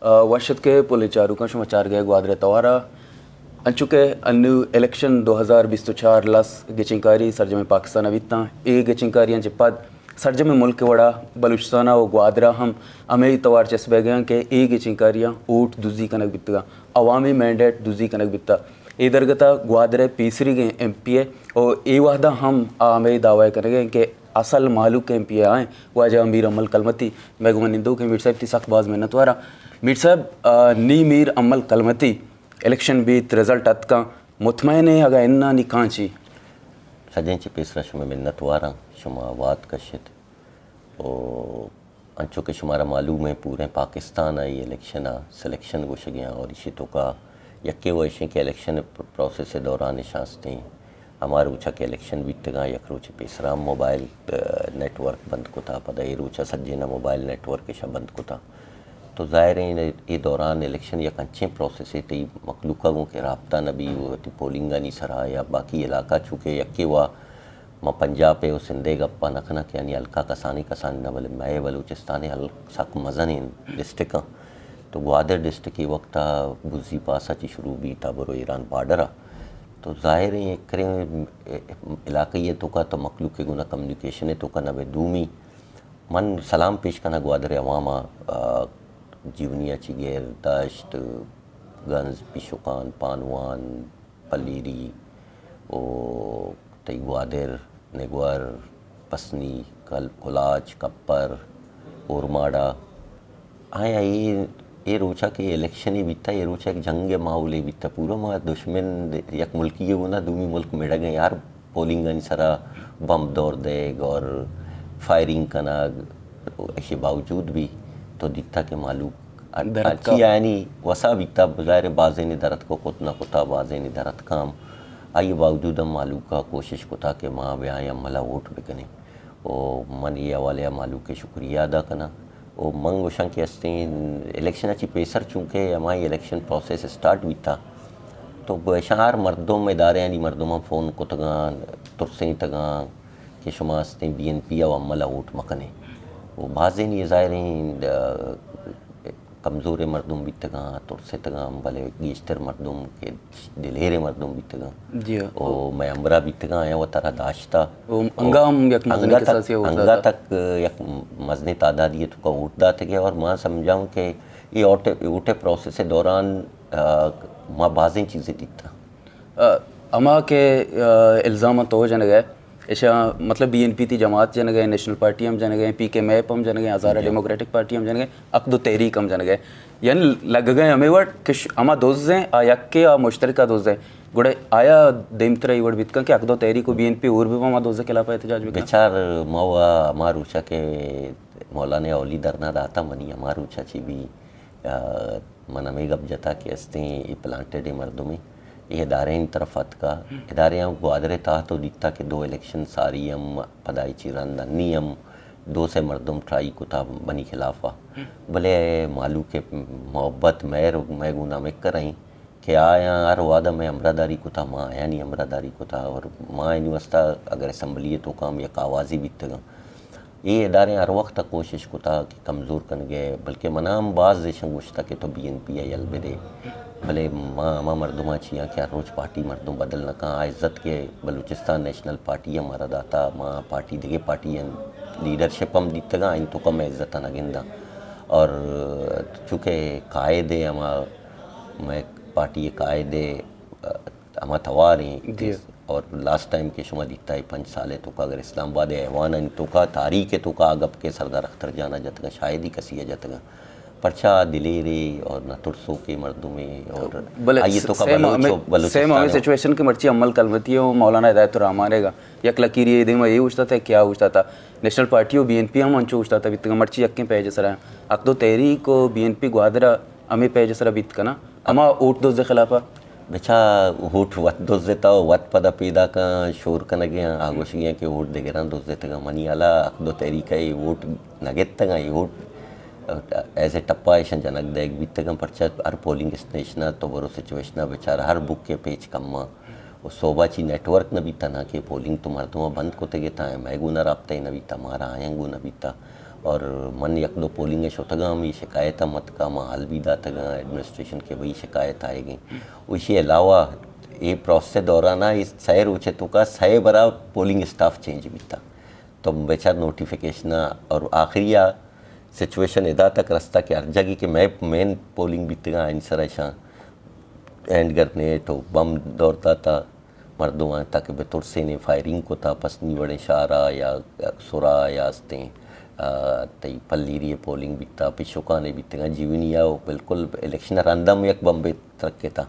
వర్షత్ के पुले चारू का समाचार गए ग्वादरे तवारा अंचुके अन्नु इलेक्शन 2024 लस गेचिंकारी सरजमे पाकिस्तान अविता ए गेचिंकारियां जिपद सरजमे मुल्क के वड़ा बलूचिस्तान व ग्वादरा हम अमे तवार चस बेगें के ए गेचिंकारियां ऊट दुजी कनक बितगा अवामी मैंडेट दुजी कनक बिता ए दरगता ग्वादरे पीसरी गए MPA और ए वादा हम आमे दावा करेंगे कि असल मालूक के MPA आए वाजा अमीर अमल कलमती मैगुमन निंदो के मीर साहब ती सख्त बाज मेहनत वारा मीर साहब नी मीर अमल कलमती इलेक्शन बीत रिजल्ट अतका मुतमैन है अगर इन्ना निकांची सजेंची पेसरा शुमा मिन्नत वारा शुमा वाद कशित और अंचो के शुमारा मालूम है पूरे पाकिस्तान आई इलेक्शन सिलेक्शन को शगियाँ और इसी तो का यक्के वैसे के इलेक्शन प्रोसेस के दौरान शास्ते हैं हमारे ऊँचा के इलेक्शन बीतगा यक रोचे पेसरा मोबाइल नेटवर्क बंद को था पता ये रोचा सज्जे ना मोबाइल नेटवर्क के बंद को था तो ज़ाहिर है ये दौरान इलेक्शन यक अच्छे प्रोसेस है ती मखलूक़ों के राब्ता नबी वो ती पोलिंगा नहीं सरा या बाकी इलाका चुके यक्के वा माँ पंजाब पे वो सिंधे गप्पा नखना के यानी हल्का कसानी न बोले मैं बलूचिस्तान हल सक मज़ा नहीं डिस्ट्रिक्ट तो ग्वादर डिस्ट्रिक्ट की वक्त बुजी पासा ची शुरू भी था बरो ईरान बॉर्डर तो ज़ाहिर है करें इलाके ये तो का तो मखलूक के गुना कम्युनिकेशन है तो का नबे दूमी मन सलाम पेश करना ग्वादर अवामा जीवनिया चिगेर दश्त गंज पिशुकान पानवान पलीरी ओ तई ग्वादर नेगवर पसनी कल कुलाज कप्पर ओरमाड़ा आया ये रोचा के इलेक्शन ही बीता ये रोचा एक जंग माहौल बीता पूरा माँ दुश्मन यक मुल्की ये ना दूमी मुल्क मिल गए यार पोलिंग नहीं सरा बम दौड़ देग और फायरिंग करना ऐसे बावजूद भी तो दिखता के मालूम अच्छी यानी वसा बीता बजाय बाजे ने दरद को कुतना कुता बाजे ने दरद काम आइए बावजूद हम मालूम का कोशिश को था कि माँ ब्याह अमला वोट बिकने और मन ये वाले मालूम के शुक्रिया अदा करना ओ मंग वशं के हस्ते इलेक्शन अच्छी पेसर चूँकि हमारी इलेक्शन प्रोसेस स्टार्ट भी था तो बशार मर्दों इदारे यानी मर्दों फ़ोन को तगान तुरसे तगान कि शुमा हस्ते BNP और अमला वोट मकने वो बाज़े नहीं ज़ाहिर कमज़ोर मर्दों भी तगान तुरसे तगान भले गेश्तर मर्दों के दिलेरे मर्दों भी तगान जी ओ मैं अमरा भी तगान आया वो तरह दाश्ता अंगा तक यक मजने तादाद ये तो उठदा थे और माँ समझाऊँ कि ये उठे प्रोसेस के दौरान माँ बाज़ें चीज़ें दिखता अमा के इल्ज़ाम तो जन गए ऐसा मतलब BNP ती जमात जन गए नेशनल पार्टी हम जन गए PK मैप हम जन गए हज़ारा डेमोक्रेटिक पार्टी हम जन गए अक़दो तहरीक हम जन गए यानी लग गए हमें वट कि अमा दोस्त हैं आयक के आ मुश्तरका दोस्त हैं गुड़े आया देमतरा इवड़ बितका कि अक़दो तहरीक को BNP और भी अमा दोस्त के खिलाफ एहतजाज भी बेचार मवा हमार ऊँचा के मौलाना औली दरना दाता मनी हमार ऊँचा ची भी मन हमें गप जता के हस्ते प्लांटेड मर्दों में ये इदारे इन तरफत का इदारे हम ग्वादरे था तो दिखता कि 2 इलेक्शन सारी हम पदाई चिरंद नियम 2 से मर्दम ट्राई को था बनी खिलाफा भले मालू के मोहब्बत मैं गुना में कराई कि आया हर वादा में अमरादारी को था माँ आया नहीं अमरादारी को था और माँ इन वस्ता अगर असम्बली तो काम या आवाज़ी बीतगा ये इदारे हर वक्त कोशिश को था कि कमज़ोर कर गए बल्कि मनाम बाज़ देशों गुश्ता के तो BNP या यल दे भले माँ मर्दुमा छिया क्या रोज़ पार्टी मर्दों बदल न कहाँ इज़्ज़त के बलूचिस्तान नेशनल पार्टी हमारा दाता माँ पार्टी दिगे पार्टी लीडरशिप हम दितगा इन तो कम इज़्ज़त न गिंदा और चूँकि कायदे मैं पार्टी कायदे हम तवार हैं और लास्ट टाइम के शुमा दिखता है 5 साल तो का अगर इस्लामाबाद ऐवान इन तो का तारीख तो का अगब के सरदार अख्तर जाना जतगा शायद ही कसी जतगा पर्चा दिलेरे और न तुरसों के मर्दों में और आइए तो का सेम हमें सिचुएशन के मर्ची अमल कलमती है मौलाना हिदायत रहमान रहेगा यक लकीर ये दिन में ये उछता था क्या उछता था नेशनल पार्टी और BNP हम अंचो उछता था बित मर्ची यक्के पेज सरा अक़दो तहरीक को BNP ग्वादरा हमें पेज सरा बित कना अमा वोट दोस्त के खिलाफ बेचा वोट वत दोस्त देता वत पदा पैदा का शोर का नगे आगोश गया कि वोट देगा दोस्त देता मनी आला अक़दो तहरीक है वोट नगेत तगा ये वोट ऐसे टप्पा ऐसा जनक देख बीतगम पर्चा हर पोलिंग स्टेशन तो बरो सिचुएशन बेचारा हर बुक के पेज कम्मा वो सोबाची नेटवर्क न बीता ना कि पोलिंग तो मर्दों बंद को तेगे था मैं गुना रबता न बीता मारा आयंगू न बीता اور من یک دو پولنگ شوتگا ہم یہ شکایت مت کا محل بھی دا تگا ایڈمنسٹریشن کے وہی شکایت آئے گی. اسی علاوہ یہ پروسیس دورانہ اس سائے روچے تو کا سائے برا پولنگ اسٹاف چینج بھی تھا تو بیچار نوٹیفیکیشن اور آخری سچویشن ادا تک رستہ کہ ہر جگہ کہ میں مین پولنگ بھی تگا انسر ایشاں اینڈ گرنیٹ ہو بم دوڑتا تھا مردوں تاکہ بطور سے نے فائرنگ کو تھا پسنی بڑے شارہ یا سورا یا استیں تی پلیری پولنگ بیتا پشوکانے بیتگا جیونیا وہ بالکل الیکشن راندم یک بمبے ترکے تھا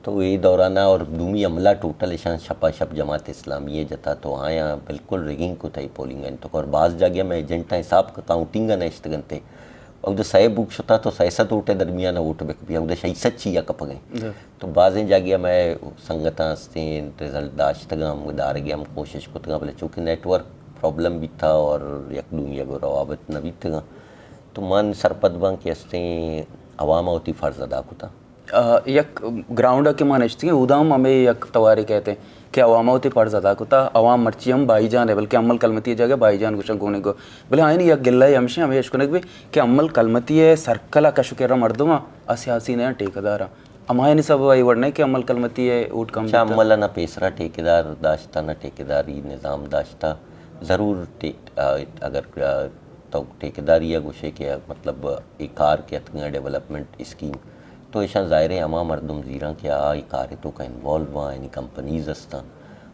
تو یہ دورانہ اور دومی عملہ ٹوٹل شان شپا شپ جماعت اسلامی جتا تو آیا بالکل ریگنگ کو تھا پولنگ تو اور بعض جگہ میں ایجنٹا حساب کا کاؤنٹنگ نشتگنتے اور جو سائے بک شتا تو سیاست ووٹے درمیان ووٹ بک بھی اور شہی سچی یا کپ گئے تو بعضیں جگہ میں سنگتاں ہستیں رزلٹ داشتگا ہم دار گیا ہم کوشش کو تگا بولے چونکہ نیٹ ورک پرابلم بھی تھا اور یک دنیا کو روابط نہ بھی تھا تو من سرپد بان کے ہستیں عوام ہوتی فرض ادا کو تھا یک گراؤنڈ کے مانشتی ادام ہمیں یک تواری کہتے ہیں کہ عوام ہوتی فرض ادا کوتا عوام مرچی ہم بائی جان ہے بلکہ عمل کلمتی جگہ بائی جان گوشن گونے کو بلے آئین یک گلہ ہمشہ ہمیں اشکنک بھی کہ عمل کلمتی ہے سرکلہ کشکر مردم سیاسی نیا ٹیکدار ہمائے نہیں سب آئی ورنے کہ عمل کلمتی ہے اوٹ کم اچھا عملہ نہ پیسرا ٹیکدار داشتا نہ ٹیکداری نظام داشتا ضرور اگر تو ٹیکداری ہے گوشے کے مطلب ایک کار کے اتگاں ڈیولپمنٹ اسکیم تو ایشان ظاہر ہے ہما مردم زیران کہ آئی کارے تو کا انوالو ہوا یعنی کمپنیز ہستا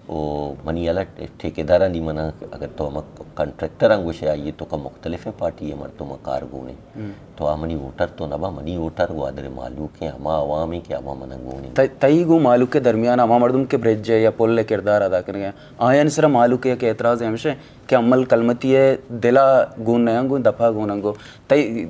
وہ منی الگ ٹھیکیدارہ نہیں منا اگر تو ہم کنٹریکٹر انگوشے آئیے تو کا مختلف پارٹی ہے مردم کار گونے تو آمنی ووٹر تو نبا منی ووٹر گوادر معلوم کے ہما عوامی کے ہما منہ گونے تئی گو معلوم کے درمیان ہما مردم کے برج یا پول کردار ادا کر گئے آئین صرف معلوم کے اعتراض ہے ہمشہ کہ عمل کلمتی ہے دلا گون نیا گون دفعہ گون گو تئی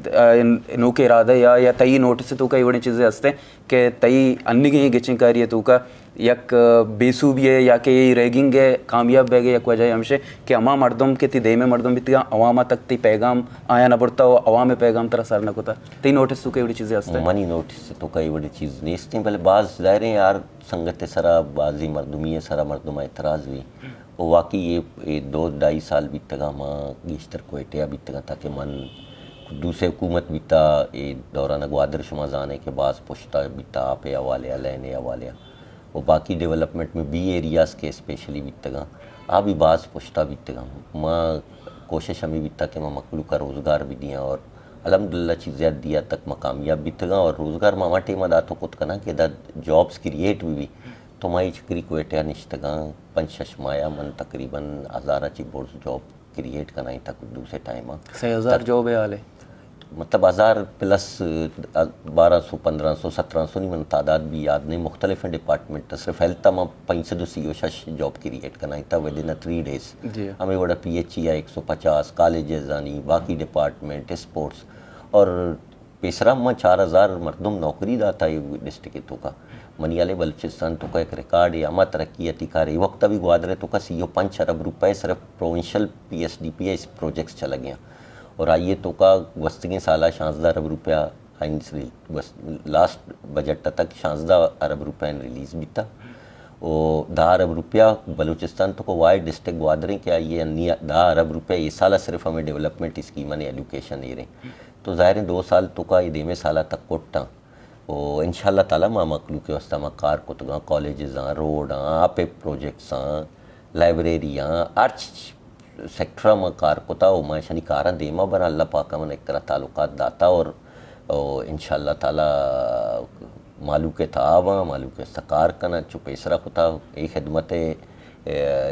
نو کے ارادہ یا تئی نوٹس تو کئی بڑی چیزیں ہستے کہ تئی انی گئی گچنگ کاری ہے تو کا یک بیسو بھی ہے یا کہ یہ ریگنگ ہے کامیاب بہ گئے یک وجہ ہمشہ کہ اما مردم کے تی دے میں مردم بھی تھی عوامہ تک تی پیغام آیا نہ پڑتا ہو عوام پیغام طرح سر نہ کوتا تی نوٹس تو کئی بڑی چیزیں ہستے ہیں منی نوٹس تو کئی بڑی چیز نہیں اس بلے بعض ظاہر ہیں یار سنگت سرا بعضی مردمی سرا مردمہ اعتراض بھی وہ واقعی یہ 2-2.5 سال بیتگا ماں گیشتر کوئٹیا بیتگا تاکہ من دوسرے حکومت بیتا یہ دوران گوادر شما زانے کے بعض پشتا بیتا آپ حوالے لینے حوالے وہ باقی ڈیولپمنٹ میں بی ایریاز کے اسپیشلی بیتگا آبھی بعض پشتا بیتگا ماں کوشش ہمیں بیتا کہ ماں مکلو کا روزگار بھی دیا اور الحمدللہ چیزیں دیا تک مقامیاب بیتگا اور روزگار ماما ٹیمہ داتو کت کنا کہ دا جابس کریٹ بھی تو مائی چکری کوئٹیا نشتگا 5-6 مایا من تقریباً 1000 چی بورس جاب کریٹ کنائی تک دوسرے ٹائمہ 6000 جاب ہے آلے مطلب 1000 پلس 1200 1500 1700 نہیں من تعداد بھی یاد نہیں مختلف ہیں ڈپارٹمنٹ صرف ہیلتھ تھا میں 500 سی او شش جاب کریٹ کنائی تھا ودن 3 days ہمیں بڑا پی ایچ ای 150 کالجز آنی باقی ڈپارٹمنٹ اسپورٹس اور پیسرا میں 4000 مردم نوکری داتا ہے ڈسٹرکٹوں کا منیالے بلوچستان تو کا ایک ریکارڈ ہے اما ترقیاتی کار وقت ابھی گوادرے تو کا 5 ارب روپے صرف provincial P S D P S projects چلا گیا اور آئیے تو کا وسطیں سالہ 16 ارب روپیہ لاسٹ بجٹ تک 16 ارب روپے ریلیز بھی تھا وہ 10 ارب روپیہ بلوچستان تو کو وائڈ ڈسٹرکٹ گوادریں کیا یہ 10 ارب روپے یہ سالہ صرف ہمیں ڈیولپمنٹ اسکیمہ نے ایلوکیشن دے رہے تو ظاہر ہیں 2 سال تو کا یہ دیمے سالہ تک کوٹا وہ انشاءاللہ تعالیٰ ماں مکلو کے واسطہ ماں کار کتگاں کالجز ہاں روڈ ہاں آپے پروجیکٹس ہاں لائبریری ہاں آرچ سیکٹرہ میں کار کتا وہ میں شنی کارہ دیما برا اللہ پاکہ من ایک طرح تعلقات داتا اور انشاءاللہ تعالیٰ مالو کے تعاوہ مالو کے استقار کنا چو پیسرہ کتا ایک خدمت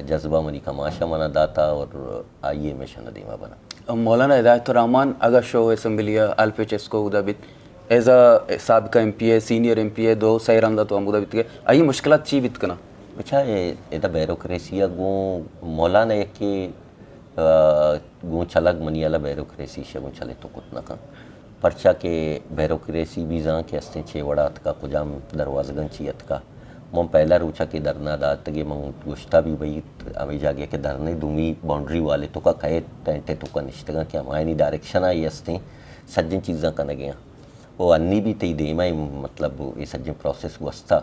جذبہ منی کماشہ منا داتا اور آئیے میں شنہ دیما بنا مولانا ہدایت الرحمن اگر شو اسمبلیہ الپیچ اس کو ادا بیت ایز اے سابقہ M P A senior M P A 2 سیرندہ تو ہم ادا بیت گئے آئی مشکلات چی بیت کنا اچھا یہ بیروکریسیہ گوں مولانا ایک کہ گوں چلگ منی والا بیروکریسی شے گوں چلے تو کتنا کا پرچہ کے بیروکریسی بھی زاں کے ہستے 6 وڑات کا کجام دروازگن چیت کا مم پہلا روچا کے درنا داتگے من گوشتا بھی بھئی ہمیں جاگیا کہ درنے دومی باؤنڈری والے تو کا کہے ٹینٹے تو کا نشتگا کہ ہمائنی ڈائریکشن آئی ہستے سجن چیزاں کا نگیاں وہ انی بھی تی دیما مطلب یہ سجن پروسیس وستا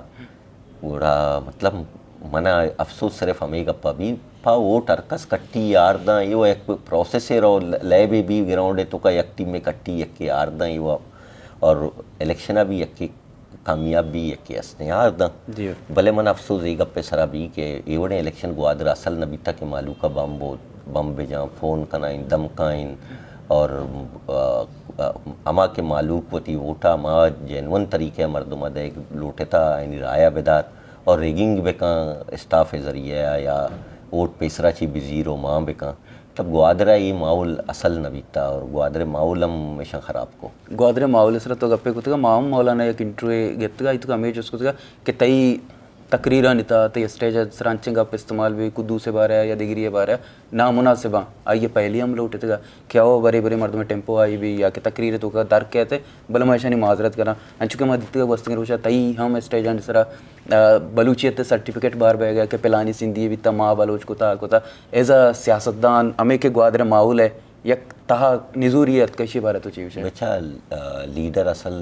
گوڑا مطلب मना अफसोस सिर्फ हमें गप्पा भी पा वो टर्कस कट्टी यारदा ये वो एक प्रोसेस है रो लैबे भी ग्राउंड है तो का एक टीम में कट्टी एक के यारदा ये वो और इलेक्शन भी एक के कामयाब भी एक के असने यारदा जी भले मन अफसोस ये गप्पे सरा भी के एवड़े इलेक्शन को आदर असल नबी तक के मालू का बम बेजा फ़ोन कनाइन दम काइन और अमा के मालूक वती वोटा मा जेनवन तरीके मर्दुम दे लूटेता यानी राया बेदार और रेगिंग बेका स्टाफ ज़रिए या वोट पेसरा ची बिजीरो माँ बेका तब ग्वादरा ये माहौल असल नबीता और ग्वादरे माहौलम हमेशा ख़राब को ग्वादरे माहौल सर तो गप्पे कुतगा माम मौलाना एक इंटरव्यू गेतगा इतका अमेज उसकुतगा कि तई तकरीरा निता तई स्टेज सरांचिंग आप इस्तेमाल भी कुदू से बारे या दिगरी है बारे नामुनासिबा आइए पहली हम लोग उठेगा क्या वो बड़े बड़े मर्द में टेम्पो आई भी या कि तकरीर तो का दर्क कहते बल हमेशा नहीं माजरत करा अंचुके मदद वस्तु रोशा तई हम स्टेज सरा बलूचियत सर्टिफिकेट बार बह गया कि पिलानी सिंधी भी तमा बलोच कोता एज अ सियासतदान हमें के ग्वादरे माहौल है यक तहा निजूरियत कशी बारे तो चीज़ बच्चा लीडर असल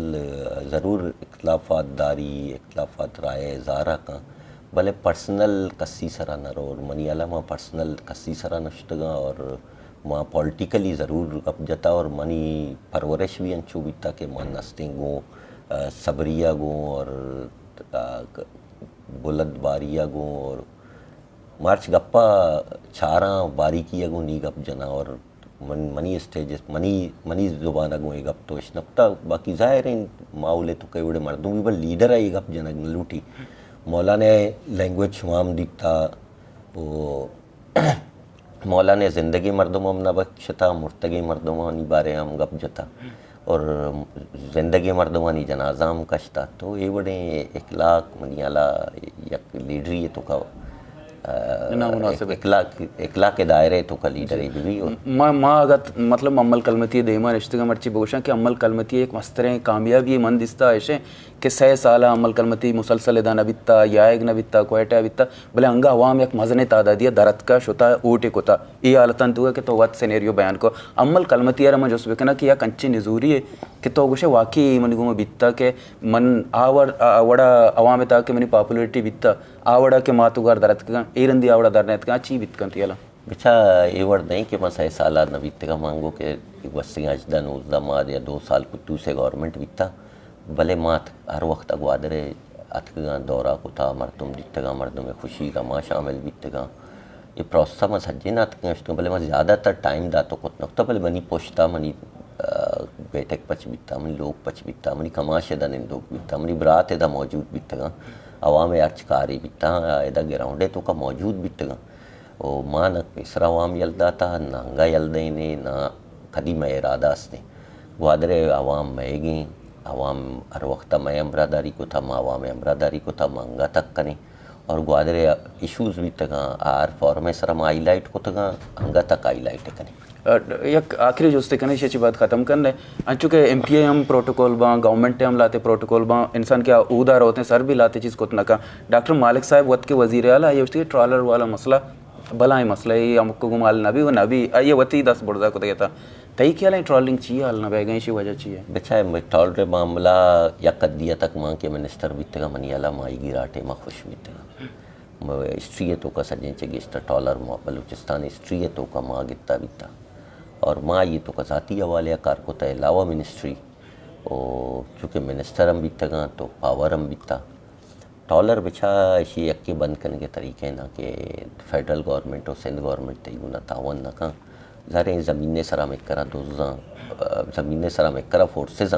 ज़रूर इख्तलाफात दारी इख्तलाफात राय ज़ारा का भले पर्सनल कस्सी सरा न रो और मनी अला माँ पर्सनल कस्सी सरा नश्तगा और माँ पॉलिटिकली ज़रूर अब जता और मनी परवरिश भी अंचू बीता के माँ नस्तें गो सबरिया गो और बुलंद बारिया गो और मार्च गप्पा छारा बारीकी गो नी गप जना और मनी स्टेज मनी ज़ुबान अगो एक गप तो इश्नपता बाकी ज़ाहिर है माहौल तो कई बड़े मर्दों भी बल लीडर है एक गप जनक लूटी मौलाना लैंग्वेज शुमाम दिखता वो मौलाना ज़िंदगी मर्दों में न बख्शता मुर्तगी मर्दों में बारे हम गप जता और ज़िंदगी मर्दों में जनाजा हम कशता तो ये बड़े इखलाक मनियाला यक लीडरी है तो का इखलाक के दायरे तो का लीडर है भी माँ अगत मतलब अमल कलमती देमा रिश्ते का मर्ची बोशा कि अमल कलमती एक मस्तरे कामयाबी मन दिसता ऐसे कि 6 साल अमल कलमती मुसलसल दाना बित्ता याग न बित्ता कोयटा बित्ता भले अंगा अवाम एक मजने तादादिया दरत का शोता ओटे कोता ये हालतन तो कि तो वत सिनेरियो बयान को अमल कलमती यार मैं जो सुबह कि या कंची निजूरी है कि तो गुशे वाकई मन गुम बित्ता के मन आवड़ा अवाम ता के मनी पॉपुलरिटी बित्ता आवड़ा के मातुगार दरत का एरंदी आवड़ा दरनेत का ची बित कंती याला बिचा ये वर्ड नहीं कि मैं 6 साल न बीतगा मांगो के वस्ती अजदा नूजदा माद या 2 साल कुत्तू से गवर्नमेंट बीता भले मात हर वक्त अगवादरे अतगा दौरा कुता मरतुम दितगा मर्दों में खुशी का माँ शामिल बीतगा ये प्रोसेस में सज्जे ना तक भले मैं ज़्यादातर टाइम दा तो कुछ नक्ता भले मनी पोछता मनी बैठक पच बीता मनी लोग पच बीता मनी कमाशे दा निंदोग बीता मनी बरात एदा मौजूद बीतगा अवाम अर्चकारी बीता एदा ग्राउंडे तो का मौजूद बीतगा ओ माँ न पेसरा अवाम यलदा था ना हंगा यलदे ने ना कदी मैं इरादा ने ग्वादरे अवाम मैगी अवाम हर वक्त मैं अमरादारी को था माँ अवाम अमरादारी को था मंगा तक करें और ग्वादरे इशूज़ भी तक आर फॉर्मे सर हाईलाइट को तक हंगा तक हाईलाइट करें एक आखिरी जो कने शेची बात ख़त्म करने चूँकि MPA हम प्रोटोकॉल बा गवर्नमेंट हम लाते प्रोटोकॉल बा इंसान क्या उदार होते हैं सर भी लाते चीज़ को का डॉक्टर मालिक साहब वत के वजीर आला ये उसके ट्रॉलर वाला मसला भला ही मसला ये हमको गुमाल नबी वो नबी ये वती 10 बुढ़ा को था तई क्या लाइन ट्रॉलिंग चाहिए हाल ना बैगें शी वजह चाहिए बेचा ट्रॉलर मामला या कदिया तक माँ के मिनिस्टर बीतेगा मनियाला माई गिराटे माँ खुश बीतेगा हिस्ट्री तो का सजें चेगिस्टर ट्रॉलर माँ बलूचिस्तान हिस्ट्री तो का माँ गिता बीता और माँ ये तो का ज़ाती हवाले कार को तय अलावा मिनिस्ट्री और चूँकि मिनिस्टर हम बीतेगा तो पावर हम बीता टॉलर बिछा इसी यक्के बंद करने के तरीके ना कि फेडरल गवर्नमेंट और सिंध गवर्नमेंट तय गुना तावन ना का ज़ारे ज़मीन सरा में करा दोजा ज़मीन सरा में करा फोर्सेस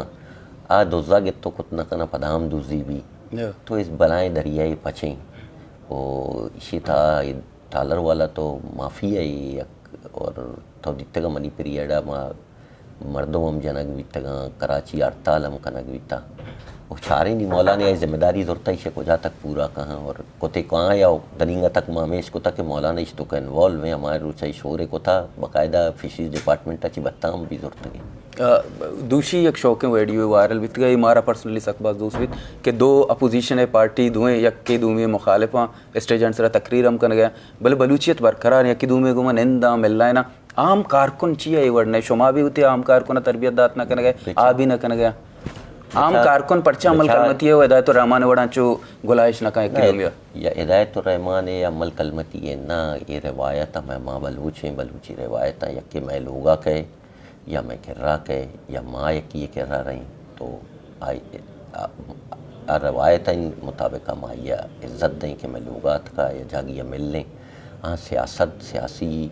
आ दोजा गे तो कुछ ना कना पदाम दूजी भी तो इस बनाए दरियाई पचें और इसी था टॉलर वाला तो माफ़ी है और तो दित्तगा मनी पीरियड मर्दों हम जनक बीतगा कराची हड़ताल हम कनक बीता वो चारे नहीं मौलाना ये जिम्मेदारी ज़रूरत है को जा तक पूरा कहाँ और कोते कहाँ या दरिंगा तक मामेश को तक मौलाना इस तो का इन्वॉल्व है हमारे रूचाई शोरे को था बाकायदा फिशरीज डिपार्टमेंट अच्छी बत्ताम भी ज़रूरत है दूसरी एक शौक वीडियो वायरल बीत गई हमारा पर्सनली सकबाज दूसरी कि 2 अपोजिशन है पार्टी दुएँ यक्के दूमे मुखालिफा स्टेज सरा तकरीर हम कर गया भले बलूचियत बरकरार यक्की दूमे गुमा निंदा मिलना है ना आम कारकुन चाहिए ये वर्ड नहीं शुमा भी होती आम कारकुन तरबियत दात ना कर गए आ भी ना कर गया عام کارکن پرچہ عمل کلمتی ہے ہدایت الرحمان وڑا چو گلائش نہ کہیں کلمیا یا ہدایت الرحمان ہے یا عمل کلمتی ہے نہ یہ روایت میں ماں بلوچ ہیں بلوچی روایت ہیں یا کہ میں لوگا کہے یا میں کررا کہے یا ماں یہ کہہ رہا رہیں تو روایت مطابق ماں یا عزت دیں کہ میں لوگات کا یا جاگیا مل لیں ہاں سیاست سیاسی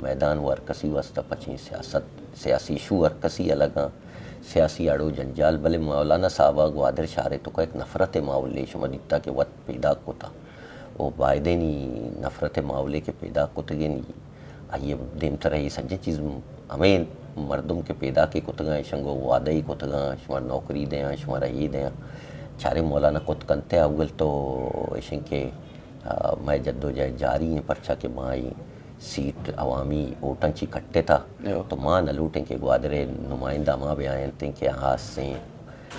میدان و ارکسی واسطہ پچیں سیاسی ایشو ارکسی الگ ہاں سیاسی اڑو جنجال بلے مولانا صاحبہ گوادر شارے تو کا ایک نفرت ماحولے شما دیتا کہ وقت پیدا کوتا وہ باعدے نہیں نفرت ماحولے کے پیدا کتگے نہیں آئیے دیم طرح یہ سنجے چیز ہمیں مردم کے پیدا کے کتگاں شنگو وعدہ ہی کتگاں شمار نوکری دیں شمارا یہ دیں چارے مولانا کت کنتے اول تو ایشن کے میں جد و جہد جاری ہیں پرچہ کے ماں سیٹ عوامی ووٹن چی کٹے تھا تو ماں نہ لوٹیں کہ گوادرے نمائندہ ماں بیائیں تھیں کہ ہاتھ سے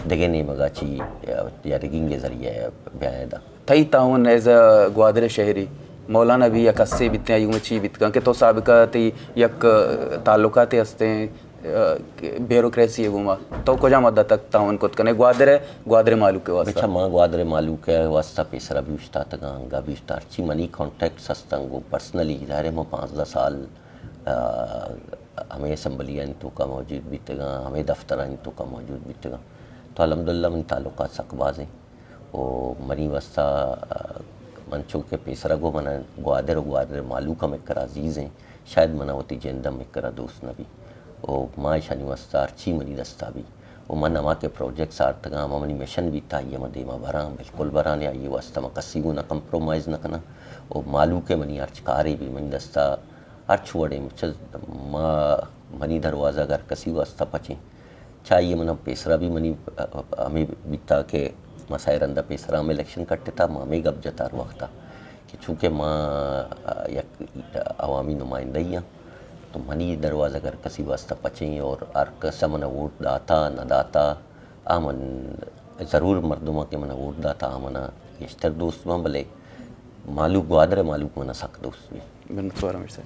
دگے نہیں مگا چی یا رگنگ کے ذریعے بیائیں دا تھئی تعاون ایز اے گوادر شہری مولانا بھی یک اسے بیتنے یوں چی بیتگاں کہ تو سابقہ تی یک تعلقات ہستے ہیں بیوروکریسی ہے گوما تو کجا مدت تک تعاون کت کنے گوادر مالوک کے واسطہ بچہ ماں گوادر مالوک کے واسطہ پیسرہ بھی اشتا تگاں گا بھی اشتا ہرچی منی کانٹیکٹ سستنگو پرسنلی ظاہر میں 15 سال ہمیں اسمبلیاں تو کا موجود بیتگاں ہمیں دفتران تو کا موجود بیتگاں تو الحمدللہ من تعلقات سکباز ہیں وہ منی واسطہ منچوں کے پیسرہ گو منہ گوادر مالوک ہم اکرا عزیز ہیں شاید منہ ہوتی جندم اکرا دوست نبی وہ ماں شانی واسطہ ہرچی منی دستا بھی وہ من اما کے پروجیکٹس آرتگاں ہما منی مشن بھی تا یہ مدے ما بران بالکل بران یا یہ واسطہ ما کسی گو نہ کمپرومائز نہ کنا وہ مالوک منی ہرچکارے بھی منی دستا ہرچ وڑے منی دروازہ اگر کسی واسطہ پچیں چاہیے منہ پیسرہ بھی منی ہمیں بیتا کہ مسائر اندہ پیسرہ ہمیں الیکشن کٹے تھا ماں ہمیں گب جتا رو وقتا کہ چونکہ ماں یک عوامی نمائندہ تو منی دروازہ اگر کسی واسطہ پچیں اور ارکسا منہ ووٹ داتا نہ داتا آمن ضرور مردمہ کے منہ ووٹ داتا آمنہ یشتر دوست میں بلے مالوک گوادر مالوک منہ سخت دوست بھی بنت وارا مرسا